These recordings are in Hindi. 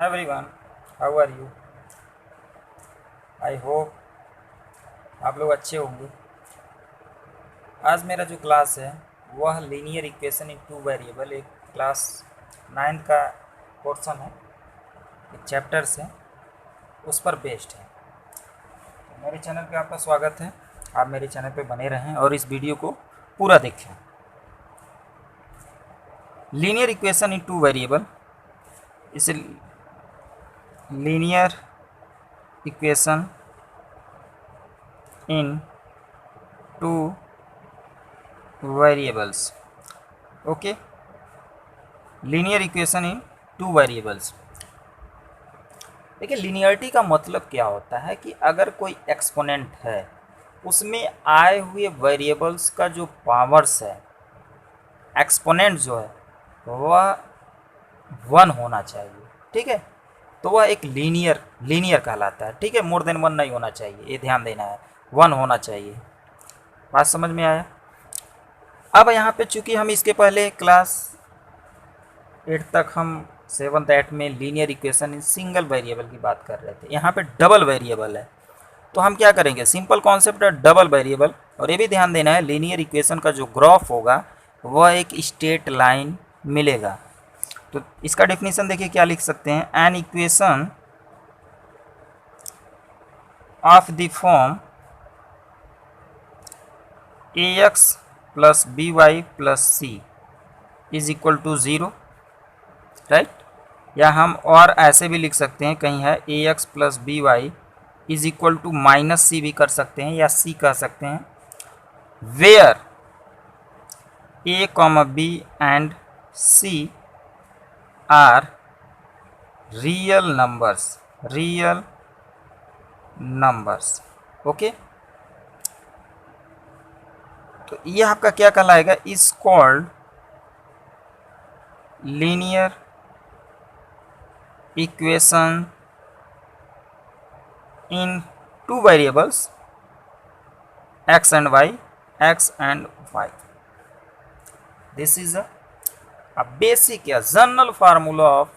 Everyone, how are you? I hope आप लोग अच्छे होंगे। आज मेरा जो क्लास है वह linear equation in two variable, एक क्लास 9 का पोर्शन है, एक चैप्टर से उस पर बेस्ड है। तो मेरे चैनल पे आपका स्वागत है। आप मेरे चैनल पे बने रहें और इस वीडियो को पूरा देखें। Linear equation in two variable, इसे linear equation in two variables, okay. Linear equation in two variables. देखिए, लीनियरिटी का मतलब क्या होता है कि अगर कोई एक्सपोनेंट है उसमें आए हुए वेरिएबल्स का जो पावर्स है, एक्सपोनेंट जो है वह 1 होना चाहिए, ठीक है। तो वह एक लीनियर कहलाता है, ठीक है। मोर देन 1 नहीं होना चाहिए, ये ध्यान देना है, 1 होना चाहिए। बात समझ में आया? अब यहाँ पे चूंकि हम इसके पहले क्लास 8 तक हम 7th 8 में linear equation in single variable की बात कर रहे थे। यहाँ पे डबल वेरिएबल है, तो हम क्या करेंगे, सिंपल कॉन्सेप्ट है डबल वेरिएबल। और ये भी ध्यान देना है, लीनियर इक्वेशन का जो ग्राफ होगा वह एक स्ट्रेट लाइन मिलेगा। तो इसका डेफिनेशन देखिए क्या लिख सकते हैं, an equation of the form ax plus by plus C is equal to 0, right. या हम और ऐसे भी लिख सकते हैं, कहीं है ax plus by is equal to minus C भी कर सकते हैं, या सी कह सकते हैं, where a, b and c are real numbers, okay. तो ये आपका क्या कहलाएगा, is called linear equation in two variables x and y. This is a basic या general formula of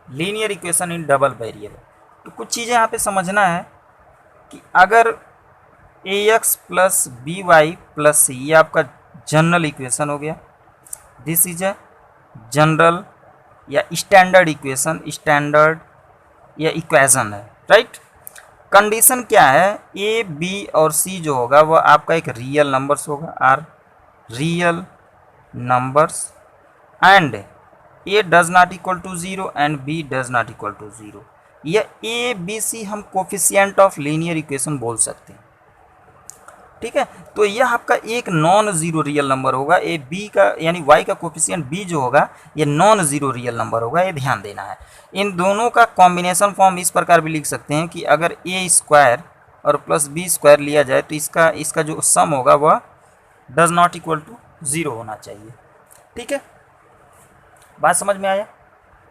linear equation in double variable. तो कुछ चीज़ें यहाँ पे समझना है कि अगर ax प्लस by प्लस सी, ये आपका जनरल इक्वेशन हो गया। दिस इज अ जनरल या स्टैंडर्ड इक्वेशन, स्टैंडर्ड या इक्वेशन है, राइट। कंडीशन क्या है, ए बी और सी जो होगा वह आपका एक रियल नंबर्स होगा, R real numbers, and A does not equal to 0 and B does not equal to 0। या ए बी सी हम कोफिशिएंट ऑफ लीनियर इक्वेशन बोल सकते हैं, ठीक है। तो यह आपका एक नॉन जीरो रियल नंबर होगा, ए बी का यानी वाई का कोफिशिएंट बी जो होगा ये नॉन जीरो रियल नंबर होगा, ये ध्यान देना है। इन दोनों का कॉम्बिनेशन फॉर्म इस प्रकार भी लिख सकते हैं कि अगर ए स्क्वायर और प्लस बी स्क्वायर लिया जाए तो इसका जो सम होगा वह डज नॉट इक्वल टू 0 होना चाहिए, ठीक है। बात समझ में आया?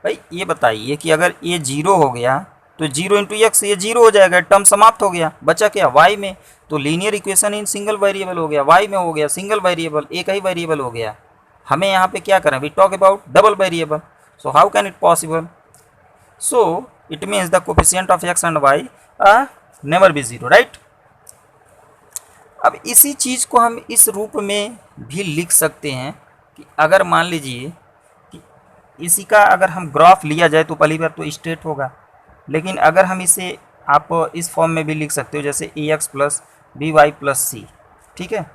भाई ये बताइए कि अगर ये 0 हो गया तो 0 इंटू एक्स ये 0 हो जाएगा, टर्म समाप्त हो गया, बचा क्या, वाई में। तो linear equation in single variable हो गया, वाई में हो गया सिंगल वेरिएबल, एक ही वेरिएबल हो गया। हमें यहाँ पे क्या करें, we talk about double variable. So how can it possible? So it means the coefficient of X and Y never be 0, right. अब इसी चीज़ को हम इस रूप में भी लिख सकते हैं कि अगर मान लीजिए कि इसी का अगर हम ग्राफ लिया जाए तो पहली बार तो स्ट्रेट होगा, लेकिन अगर हम इसे आप इस फॉर्म में भी लिख सकते हो, जैसे A X plus B Y plus C, ठीक है।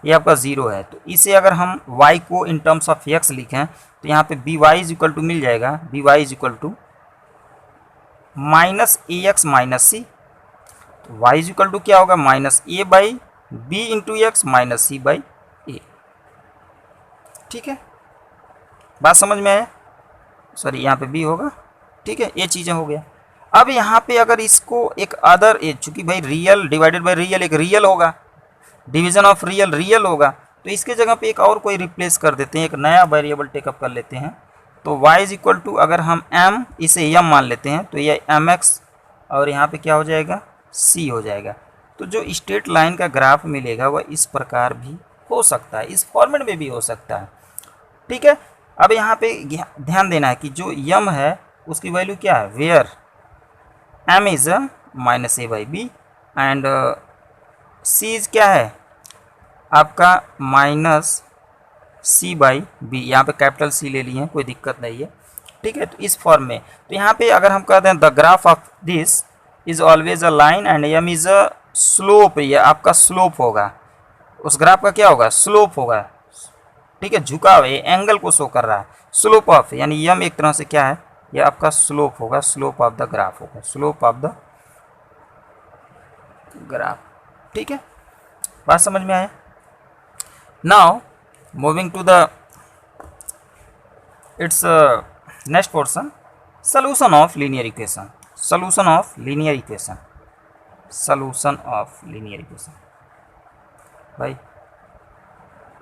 ये आपका 0 है, तो इसे अगर हम y को इन टर्म्स ऑफ x लिखें तो यहाँ पे B Y is equal to मिल जाएगा, B Y is equal to minus A X minus C. तो y इज इक्वल टू क्या होगा, minus A by B into X minus C by A, ठीक है। बात समझ में आया? सॉरी यहाँ पे b होगा, ठीक है। ये चीज़ें हो गया। अब यहाँ पे अगर इसको एक अदर, चूंकि भाई रियल डिवाइडेड बाई रियल एक रियल होगा, डिवीजन ऑफ रियल होगा, तो इसके जगह पे एक और कोई रिप्लेस कर देते हैं, एक नया वेरिएबल टेकअप कर लेते हैं। तो y इज इक्वल टू अगर हम m इसे m मान लेते हैं तो ये mx और यहाँ पे क्या हो जाएगा, c हो जाएगा। तो जो स्ट्रेट लाइन का ग्राफ मिलेगा वह इस प्रकार भी हो सकता है, इस फॉर्मेट में भी हो सकता है, ठीक है। अब यहाँ पे ध्यान देना है कि जो यम है उसकी वैल्यू क्या है, where m is minus A by B and c is क्या है आपका माइनस सी बाई बी। यहाँ पे कैपिटल सी ले लिए हैं, कोई दिक्कत नहीं है, ठीक है। तो इस फॉर्म में तो यहाँ पे अगर हम कहते हैं the graph of this is always a line and M is a slope, ये आपका स्लोप होगा, उस ग्राफ का क्या होगा, स्लोप होगा, ठीक है। झुकाव ये एंगल को शो कर रहा है, स्लोप ऑफ यानी यम एक तरह से क्या है, ये आपका स्लोप होगा, स्लोप ऑफ द ग्राफ होगा, स्लोप ऑफ द ग्राफ, ठीक है। बात समझ में आया। Now moving to the its next portion, solution of linear equation, solution of linear equation, solution of linear equation भाई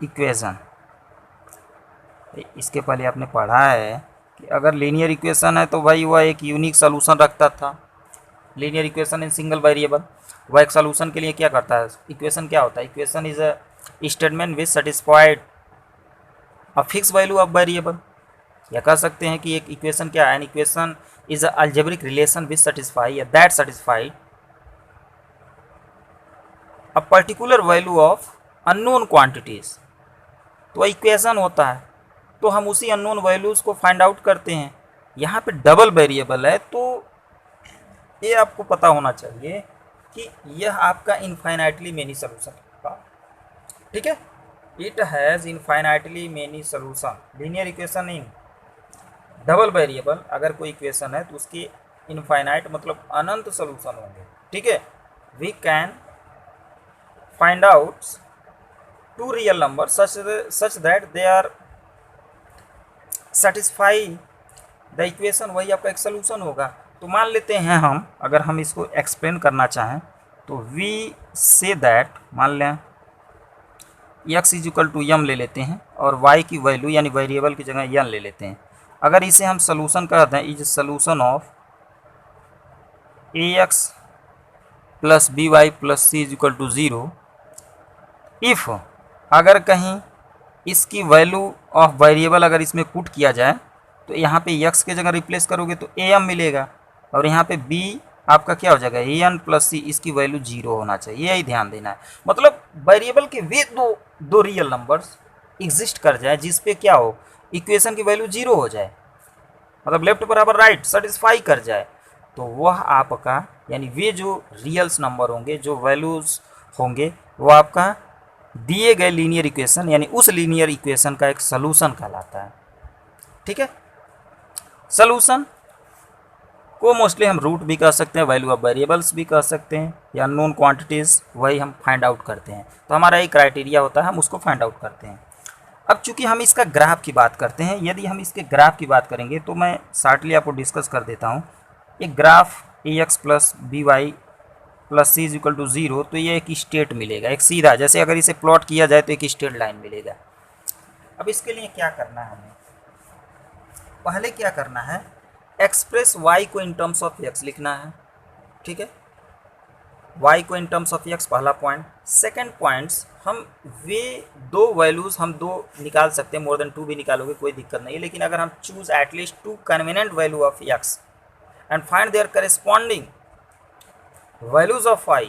इक्वेशन, इसके पहले आपने पढ़ा है कि अगर लीनियर इक्वेशन है तो भाई वह एक यूनिक सोल्यूशन रखता था। Linear equation in single variable, वह एक सोल्यूशन के लिए क्या करता है, इक्वेशन क्या होता है, equation is a statement which satisfied a fix value of variable, या कह सकते हैं कि एक इक्वेशन क्या है, an equation is a algebraic relation which satisfy या that satisfied a particular value of unknown quantities, तो इक्वेशन होता है, तो हम उसी अननोन वैल्यूज को फाइंड आउट करते हैं। यहाँ पे डबल वेरिएबल है तो ये आपको पता होना चाहिए कि यह आपका इनफाइनाइटली मेनी सोल्यूशन होगा, ठीक है। It has infinitely many solution, linear equation in double variable, अगर कोई इक्वेशन है तो उसकी इनफाइनाइट मतलब अनंत सोल्यूशन होंगे, ठीक है। We can find out two real number such that they are satisfy the equation, वही आपका एक सोल्यूशन होगा। तो मान लेते हैं हम, अगर हम इसको एक्सप्लेन करना चाहें तो वी से दैट, मान लें x इज इक्वल टू यम ले लेते हैं और y की वैल्यू यानी वेरिएबल की जगह यन ले लेते हैं। अगर इसे हम सोल्यूशन कहते हैं, is solution of ax plus B Y plus C is equal to 0 if, अगर कहीं इसकी वैल्यू ऑफ वेरिएबल अगर इसमें पुट किया जाए तो यहाँ पे x के जगह रिप्लेस करोगे तो am मिलेगा और यहाँ पे b आपका क्या हो जाएगा an प्लस सी, इसकी वैल्यू 0 होना चाहिए, यही ध्यान देना है। मतलब वेरिएबल के वे दो रियल नंबर्स एग्जिस्ट कर जाए जिस पे क्या हो, इक्वेशन की वैल्यू 0 हो जाए, मतलब लेफ्ट बराबर राइट सेटिस्फाई कर जाए, तो वह आपका यानी वे जो रियल्स नंबर होंगे, जो वैल्यूज होंगे, वो आपका दिए गए लीनियर इक्वेशन यानी उस लीनियर इक्वेशन का एक सलूशन कहलाता है, ठीक है। सलूशन को मोस्टली हम रूट भी कह सकते हैं, वैल्यू ऑफ वेरिएबल्स भी कह सकते हैं, या नोन क्वांटिटीज़, वही हम फाइंड आउट करते हैं। तो हमारा एक क्राइटेरिया होता है, हम उसको फाइंड आउट करते हैं। अब चूंकि हम इसका ग्राफ की बात करते हैं, यदि हम इसके ग्राफ की बात करेंगे तो मैं शार्टली आपको डिस्कस कर देता हूँ। एक graph ax plus B Y plus C is equal to 0, तो ये एक स्टेट मिलेगा, एक सीधा, जैसे अगर इसे प्लॉट किया जाए तो एक स्ट्रेट लाइन मिलेगा। अब इसके लिए क्या करना है, हमें पहले क्या करना है, एक्सप्रेस y को इन टर्म्स ऑफ x लिखना है, ठीक है। y को इन टर्म्स ऑफ x पहला पॉइंट। सेकंड पॉइंट्स, हम वे दो वैल्यूज़ हम दो निकाल सकते हैं, मोर देन 2 भी निकालोगे कोई दिक्कत नहीं है, लेकिन अगर हम choose at least 2 convenient value of x and find their corresponding values of y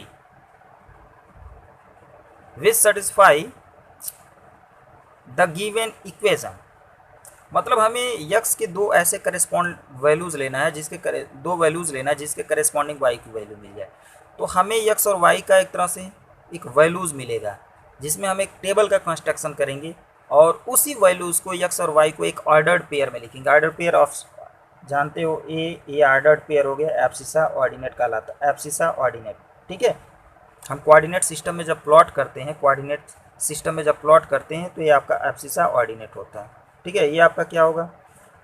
which satisfy the given equation, मतलब हमें x के दो ऐसे करेस्पॉन्ड वैल्यूज़ लेना है दो वैल्यूज़ लेना है जिसके करेस्पॉन्डिंग y की वैल्यू मिल जाए, तो हमें x और y का एक तरह से एक वैल्यूज़ मिलेगा जिसमें हम एक टेबल का कंस्ट्रक्शन करेंगे और उसी वैल्यूज़ को x और y को एक ऑर्डर्ड पेयर में लिखेंगे। ऑर्डर पेयर ऑफ जानते हो, ए ऑर्डर्ड पेयर हो गया, एब्सिसा ऑर्डिनेट कहलाता है, एब्सिसा ऑर्डिनेट, ठीक है। हम कोऑर्डिनेट सिस्टम में जब प्लॉट करते हैं, तो ये आपका एब्सिसा ऑर्डिनेट होता है, ठीक है। ये आपका क्या होगा,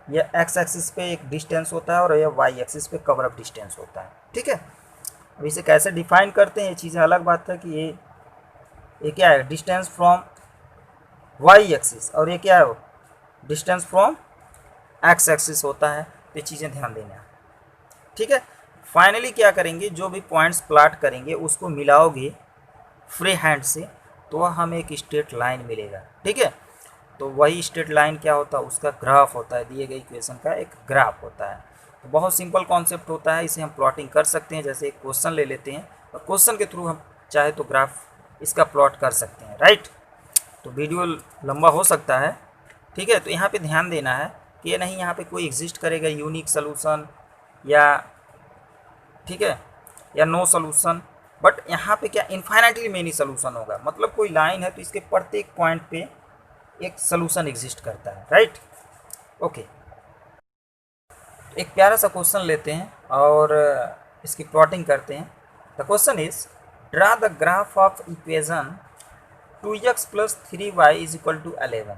ये एक्स एक्सिस पे एक डिस्टेंस होता है और ये वाई एक्सिस पे कवर अप डिस्टेंस होता है, ठीक है। अब इसे कैसे डिफाइन करते हैं, ये चीज़ें अलग बात है कि ये क्या है, डिस्टेंस फ्रॉम वाई एक्सिस, और ये क्या है, डिस्टेंस फ्रॉम एक्स एक्सिस होता है। तो ये चीज़ें ध्यान देना है, ठीक है। फाइनली क्या करेंगे, जो भी पॉइंट्स प्लॉट करेंगे उसको मिलाओगे फ्री हैंड से, तो हमें एक स्ट्रेट लाइन मिलेगा, ठीक है। तो वही स्ट्रेट लाइन क्या होता है, उसका ग्राफ होता है, दिए गए इक्वेशन का एक ग्राफ होता है। तो बहुत सिंपल कॉन्सेप्ट होता है, इसे हम प्लॉटिंग कर सकते हैं। जैसे एक क्वेश्चन ले लेते हैं और क्वेश्चन के थ्रू हम चाहे तो ग्राफ इसका प्लॉट कर सकते हैं, राइट। तो वीडियो लंबा हो सकता है, ठीक है। तो यहाँ पे ध्यान देना है कि ये नहीं यहाँ पे कोई एग्जिस्ट करेगा यूनिक सोल्यूशन या, ठीक है, या नो सोल्यूशन, बट यहाँ पे क्या इन्फाइनाइटली मेनी सोल्यूशन होगा। मतलब कोई लाइन है तो इसके प्रत्येक पॉइंट पे एक सोल्यूशन एग्जिस्ट करता है, राइट। ओके, एक प्यारा सा क्वेश्चन लेते हैं और इसकी प्लॉटिंग करते हैं। The question is draw the graph of equation 2x + 3y = 11।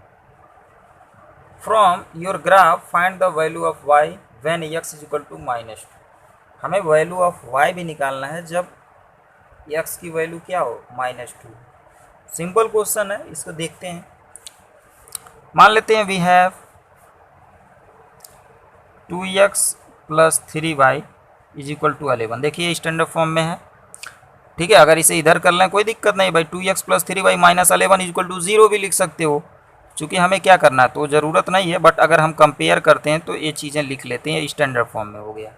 From your graph find the value of y when x = -2। हमें वैल्यू ऑफ y भी निकालना है जब x की वैल्यू क्या हो, -2। सिंपल क्वेश्चन है, इसको देखते हैं। मान लेते हैं वी हैव 2x + 3y = 11। देखिए स्टैंडर्ड फॉर्म में है, ठीक है। अगर इसे इधर कर लें कोई दिक्कत नहीं भाई, 2x + 3y - 11 = 0 भी लिख सकते हो। चूँकि हमें क्या करना है तो ज़रूरत नहीं है, बट अगर हम कंपेयर करते हैं तो ये चीज़ें लिख लेते हैं, स्टैंडर्ड फॉर्म में हो गया।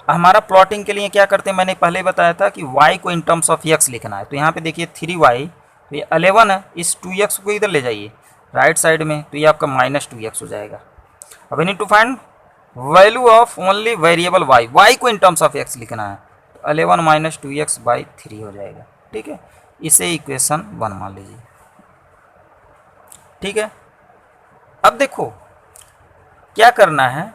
हमारा प्लॉटिंग के लिए क्या करते हैं, मैंने पहले बताया था कि y को इन टर्म्स ऑफ x लिखना है। तो यहाँ पे देखिए 3y, तो ये 11 है, इस 2x को इधर ले जाइए राइट साइड में, तो ये आपका -2x हो जाएगा। अब need to find value of only variable y को इन टर्म्स ऑफ x लिखना है, तो 11 - 2x/3 हो जाएगा, ठीक है। इसे इक्वेशन 1 मान लीजिए, ठीक है। अब देखो क्या करना है,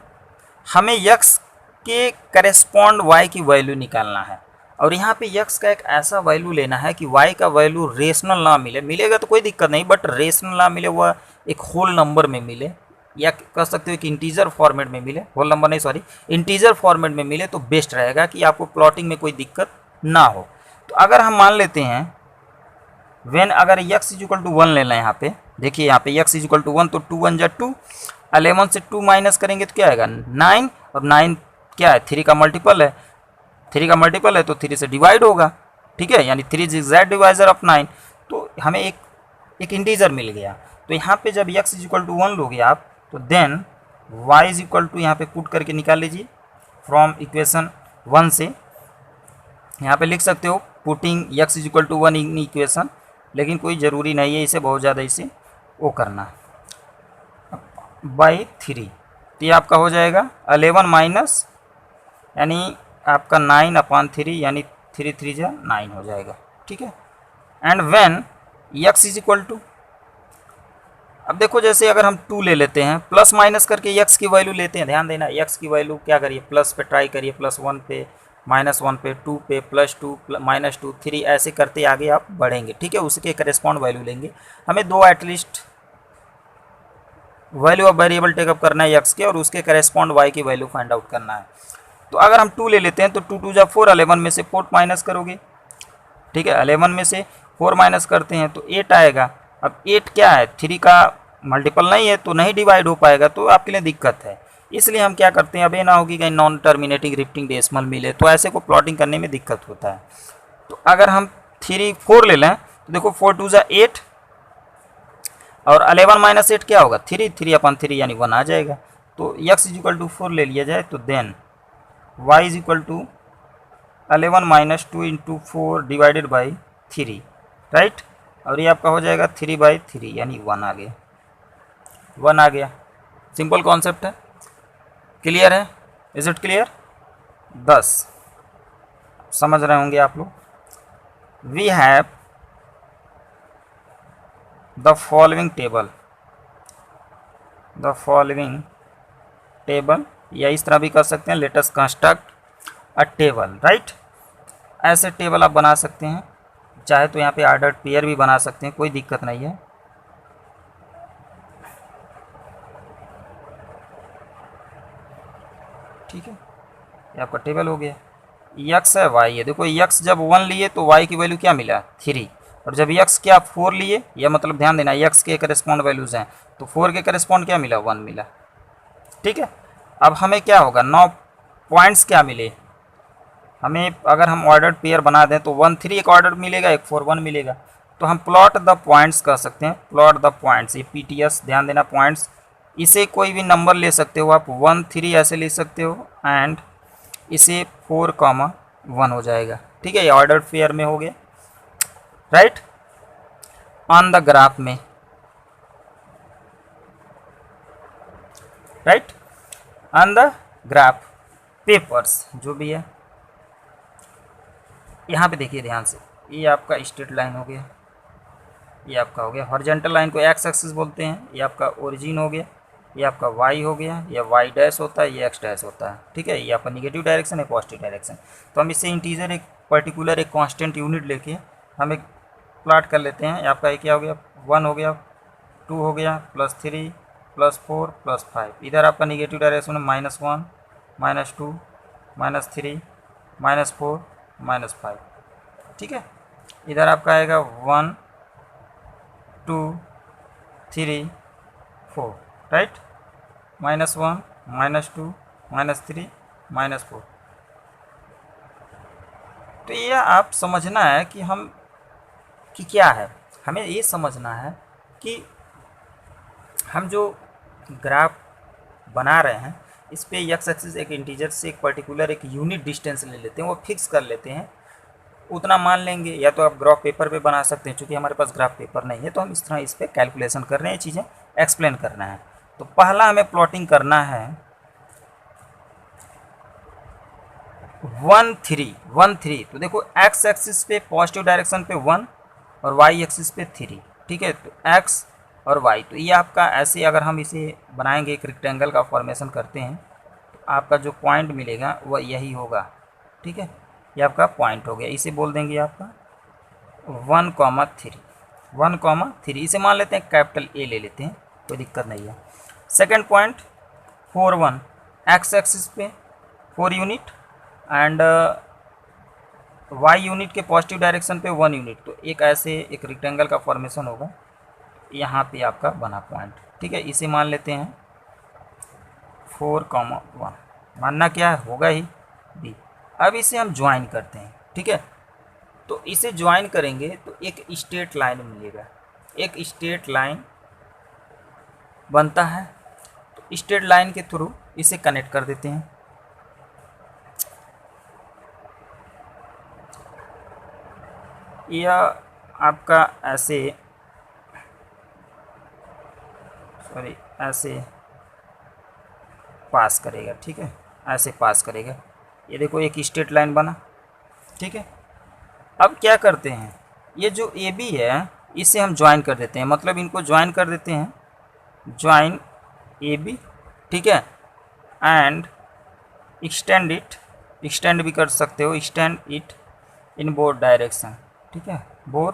हमें x के करेस्पॉन्ड y की वैल्यू निकालना है। और यहाँ पे x का एक ऐसा वैल्यू लेना है कि y का वैल्यू रेशनल ना मिले, मिलेगा तो कोई दिक्कत नहीं, बट रेशनल ना मिले, वह एक होल नंबर में मिले, या कह सकते हो कि इंटीजर फॉर्मेट में मिले, होल नंबर नहीं सॉरी, इंटीजर फॉर्मेट में मिले तो बेस्ट रहेगा कि आपको प्लॉटिंग में कोई दिक्कत ना हो। तो अगर हम मान लेते हैं व्हेन अगर x = 1 लेना है, यहाँ पे देखिए, यहाँ पे x = 1, तो 2 1 = 2, 11 से 2 माइनस करेंगे तो क्या आएगा 9, और 9 क्या है 3 का मल्टीपल है, 3 का मल्टीपल है तो 3 से डिवाइड होगा, ठीक है, यानी 3 इज एग्जैक्ट डिवाइजर ऑफ 9। तो हमें एक इंटीजर मिल गया। तो यहाँ पे जब x = 1 लोगे आप, तो देन y = यहाँ पे पुट करके निकाल लीजिए फ्रॉम इक्वेशन 1 से। यहाँ पे लिख सकते हो पुटिंग x = 1 इन इक्वेशन, लेकिन कोई ज़रूरी नहीं है इसे बहुत ज़्यादा इसे वो करना, /3। तो ये आपका हो जाएगा 11 माइनस, यानी आपका 9/3, यानी 3 3 जा 9 हो जाएगा, ठीक है। एंड व्हेन x = अब देखो जैसे अगर हम 2 ले लेते हैं, प्लस माइनस करके x की वैल्यू लेते हैं, ध्यान देना x की वैल्यू क्या करिए, प्लस पे ट्राई करिए, +1 पे, -1 पे, 2 पे, +2, -2, 3, ऐसे करते आगे आप बढ़ेंगे, ठीक है। उसके करेस्पॉन्ड वैल्यू लेंगे। हमें 2 at least value of variable take up करना है x के, और उसके करेस्पॉन्ड y की वैल्यू फाइंड आउट करना है। तो अगर हम 2 ले लेते हैं तो 2 2 जा 4, 11 में से 4 माइनस करोगे, ठीक है, 11 में से 4 माइनस करते हैं तो 8 आएगा। अब 8 क्या है, 3 का मल्टीपल नहीं है तो नहीं डिवाइड हो पाएगा, तो आपके लिए दिक्कत है। इसलिए हम क्या करते हैं, अब ये ना हो कि कहीं नॉन टर्मिनेटिंग रिपीटिंग डेसिमल मिले, तो ऐसे को प्लॉटिंग करने में दिक्कत होता है। तो अगर हम 4 ले लें तो देखो 4 2 जा 8, और 11 - 8 क्या होगा 3, 3/3 यानी 1 आ जाएगा। तो x = 4 ले लिया जाए, तो then y = 11 - 2 × 4 divided by 3, right. और ये आपका हो जाएगा 3/3, यानी 1 आ गया, 1 आ गया। सिंपल कॉन्सेप्ट है, क्लियर है, इज इट क्लियर? 10 समझ रहे होंगे आप लोग। We have the following table, या इस तरह भी कर सकते हैं, let us construct a table, right. ऐसे टेबल आप बना सकते हैं, चाहे तो यहाँ पे ऑर्डर्ड पेयर भी बना सकते हैं, कोई दिक्कत नहीं है। ठीक है, ये आपका टेबल हो गया। x है, y है, देखो x जब 1 लिए तो y की वैल्यू क्या मिला 3, और जब x क्या 4 लिए, या मतलब ध्यान देना x के करेस्पॉन्ड वैल्यूज़ हैं, तो 4 के करेस्पॉन्ड क्या मिला 1 मिला, ठीक है। अब हमें क्या होगा 9 पॉइंट्स क्या मिले हमें, अगर हम ऑर्डर्ड पेयर बना दें तो 1 3 एक ऑर्डर मिलेगा, एक 4 1 मिलेगा। तो हम प्लॉट द पॉइंट्स कर सकते हैं, प्लॉट द पॉइंट्स, ये PTS ध्यान देना, पॉइंट्स इसे कोई भी नंबर ले सकते हो आप, 1 3 ऐसे ले सकते हो, एंड इसे 4,1 हो जाएगा। ठीक है, ये ऑर्डर पेयर में हो गया। राइट, ऑन द ग्राफ में, right, on the graph papers जो भी है। यहाँ पे देखिए ध्यान से, ये आपका स्ट्रेट लाइन हो गया, ये आपका हो गया हॉरिजॉन्टल लाइन को एक्स एक्सिस बोलते हैं, ये आपका ओरिजिन हो गया, ये आपका वाई हो गया, ये वाई डैश होता है, ये एक्स डैश होता है। ठीक है, ये आपका निगेटिव डायरेक्शन है, पॉजिटिव डायरेक्शन। तो हम इससे इंटीजर एक पर्टिकुलर एक कांस्टेंट यूनिट लेके हम एक प्लॉट कर लेते हैं। आपका ये क्या हो गया, 1 हो गया, 2 हो गया, +3 +4 +5। इधर आपका निगेटिव डायरेक्शन है -1 -2 -3 -4 -5। ठीक है, इधर आपका आएगा 1 2 3 4, राइट, -1 -2 -3 -4। तो ये आप समझना है कि हम कि क्या है, हमें ये समझना है कि हम जो ग्राफ बना रहे हैं इस पे एक्स एक्सिस एक इंटीजर से एक पर्टिकुलर एक यूनिट डिस्टेंस ले लेते हैं, वो फिक्स कर लेते हैं, उतना मान लेंगे। या तो आप ग्राफ पेपर पे बना सकते हैं, चूँकि हमारे पास ग्राफ पेपर नहीं है तो हम इस तरह इस पर कैलकुलेशन कर रहे हैं, चीज़ें एक्सप्लेन करना है। तो पहला हमें प्लॉटिंग करना है 1 3। तो देखो एक्स एक्सिस पे पॉजिटिव डायरेक्शन पे 1 और वाई एक्सिस पे 3। ठीक है, तो एक्स और वाई, तो ये आपका ऐसे अगर हम इसे बनाएंगे, एक रेक्टेंगल का फॉर्मेशन करते हैं, तो आपका जो पॉइंट मिलेगा वह यही होगा। ठीक है, ये आपका पॉइंट हो गया, इसे बोल देंगे आपका 1,3 इसे मान लेते हैं कैपिटल ए ले लेते हैं, कोई दिक्कत नहीं है। सेकंड पॉइंट 4 1, एक्स एक्सिस पे 4 यूनिट एंड वाई यूनिट के पॉजिटिव डायरेक्शन पे 1 यूनिट। तो एक ऐसे एक रेक्टेंगल का फॉर्मेशन होगा, यहाँ पे आपका बना पॉइंट। ठीक है, इसे मान लेते हैं 4,1, मानना क्या होगा ही बी। अब इसे हम ज्वाइन करते हैं। ठीक है, तो इसे ज्वाइन करेंगे तो एक स्ट्रेट लाइन मिलेगा, एक स्ट्रेट लाइन बनता है। तो स्ट्रेट लाइन के थ्रू इसे कनेक्ट कर देते हैं। यह आपका ऐसे पास करेगा। ठीक है, ऐसे पास करेगा, ये देखो एक स्ट्रेट लाइन बना। ठीक है, अब क्या करते हैं, ये जो ए बी है इसे हम ज्वाइन कर देते हैं, मतलब इनको ज्वाइन कर देते हैं, ज्वाइन ए बी। ठीक है, एंड एक्सटेंड भी कर सकते हो, extend it in both direction. ठीक है, बोथ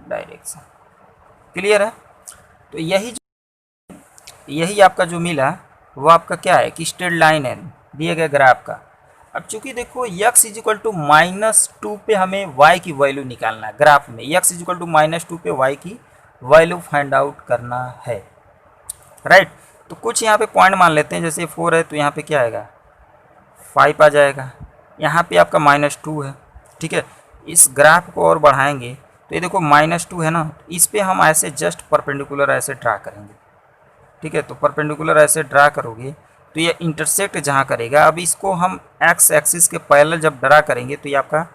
डायरेक्शन, क्लियर है। तो यही आपका जो मिला वो आपका क्या है कि स्ट्रेट लाइन है दिए गए ग्राफ का। अब चूंकि देखो x = -2 पे हमें y की वैल्यू निकालना है, ग्राफ में x = -2 पे y की वैल्यू फाइंड आउट करना है। राइट, तो कुछ यहाँ पे पॉइंट मान लेते हैं, जैसे 4 है तो यहाँ पे क्या आएगा 5 आ जाएगा, यहाँ पे आपका -2 है। ठीक है, इस ग्राफ को और बढ़ाएंगे तो ये देखो -2 है ना, इस पे हम ऐसे जस्ट परपेंडिकुलर ऐसे ड्रा करेंगे। ठीक है, तो परपेंडिकुलर ऐसे ड्रा करोगे तो ये इंटरसेक्ट जहाँ करेगा, अब इसको हम एक्स एक्सिस के पैरेलल जब ड्रा करेंगे तो ये आपका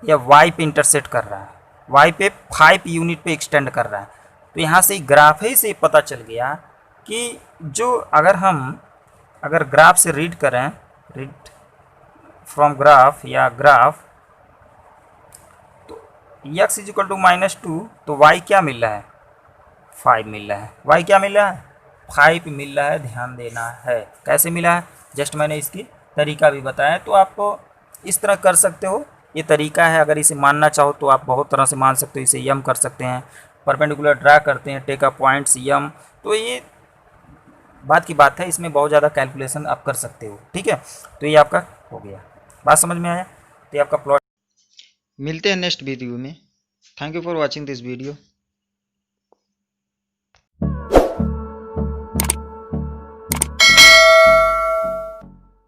यह वाई पे इंटरसेक्ट कर रहा है, वाई पे 5 यूनिट पे एक्सटेंड कर रहा है। तो यहाँ से ग्राफ ही से पता चल गया कि जो अगर ग्राफ से रीड करें, रीड फ्रॉम ग्राफ या ग्राफ, तो x = -2 तो y क्या मिल रहा है 5 मिल रहा है, y क्या मिल रहा है 5 मिल रहा है। ध्यान देना है कैसे मिला है, जस्ट मैंने इसकी तरीका भी बताया, तो आप इस तरह कर सकते हो, ये तरीका है। अगर इसे मानना चाहो तो आप बहुत तरह से मान सकते हो, इसे यम कर सकते हैं, परपेंडिकुलर ड्रा करते हैं, टेक अ पॉइंट्स यम, तो ये बात की बात है, इसमें बहुत ज़्यादा कैलकुलेशन आप कर सकते हो। ठीक है, तो ये आपका हो गया, बात समझ में आया, तो ये आपका प्लॉट। मिलते हैं नेक्स्ट वीडियो में। Thank you for watching this video.